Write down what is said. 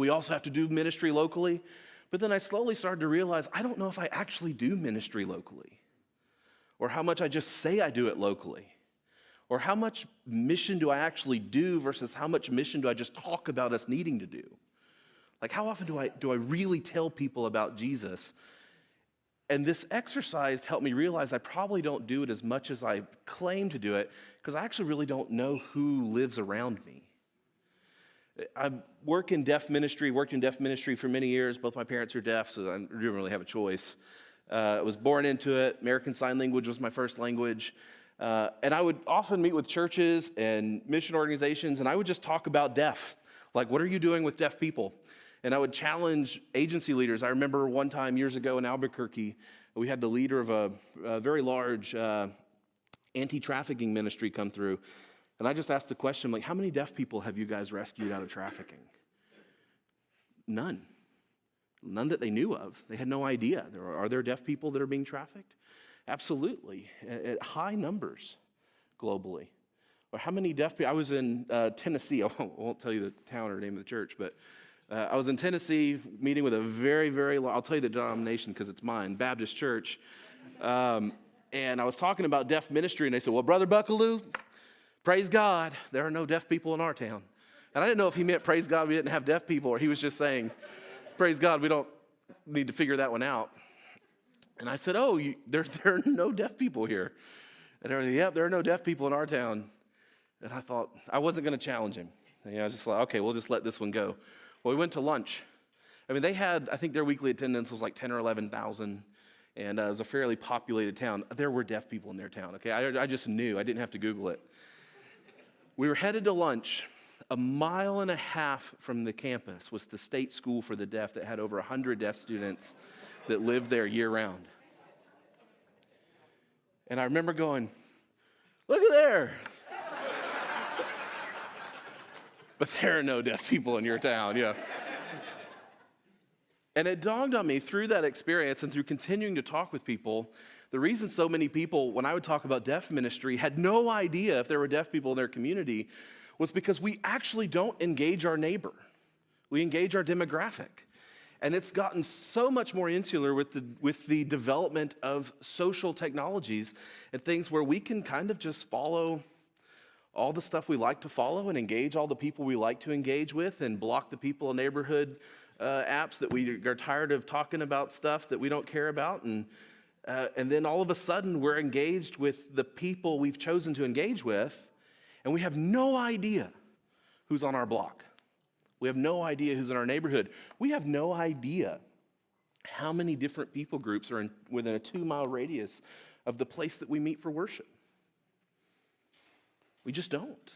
We also have to do ministry locally. But then I slowly started to realize I don't know if I actually do ministry locally, or how much I just say I do it locally, or how much mission do I actually do versus how much mission do I just talk about us needing to do. Like, how often do I really tell people about Jesus? And this exercise helped me realize I probably don't do it as much as I claim to do it, because I actually really don't know who lives around me. I worked in deaf ministry for many years. Both my parents are deaf, so I didn't really have a choice. I was born into it. American Sign Language was my first language. And I would often meet with churches and mission organizations, and I would just talk about deaf. Like, what are you doing with deaf people? And I would challenge agency leaders. I remember one time years ago in Albuquerque, we had the leader of a very large anti-trafficking ministry come through. And I just asked the question, like, how many deaf people have you guys rescued out of trafficking? None. None that they knew of. They had no idea. Are there deaf people that are being trafficked? Absolutely, at high numbers globally. Or how many deaf people? I was in Tennessee. I won't tell you the town or name of the church, but I was in Tennessee meeting with a very, very, I'll tell you the denomination because it's mine, Baptist church. And I was talking about deaf ministry, and they said, well, Brother Bucklew, praise God, there are no deaf people in our town. And I didn't know if he meant praise God we didn't have deaf people, or he was just saying, praise God, we don't need to figure that one out. And I said, oh, there are no deaf people here. And they were like, yep, there are no deaf people in our town. And I thought, I wasn't going to challenge him. And I was just like, okay, we'll just let this one go. Well, we went to lunch. I mean, they had, I think their weekly attendance was like 10 or 11,000. And it was a fairly populated town. There were deaf people in their town, okay? I just knew. I didn't have to Google it. We were headed to lunch. A mile and a half from the campus was the state school for the deaf that had over 100 deaf students that lived there year-round. And I remember going, look at there. But there are no deaf people in your town, yeah. And it dawned on me through that experience and through continuing to talk with people, the reason so many people, when I would talk about deaf ministry, had no idea if there were deaf people in their community was because we actually don't engage our neighbor. We engage our demographic. And it's gotten so much more insular with the development of social technologies and things where we can kind of just follow all the stuff we like to follow and engage all the people we like to engage with and block the people in neighborhood apps that we are tired of talking about stuff that we don't care about. And then all of a sudden we're engaged with the people we've chosen to engage with, and we have no idea who's on our block. We have no idea who's in our neighborhood. We have no idea how many different people groups are within a 2-mile radius of the place that we meet for worship. We just don't.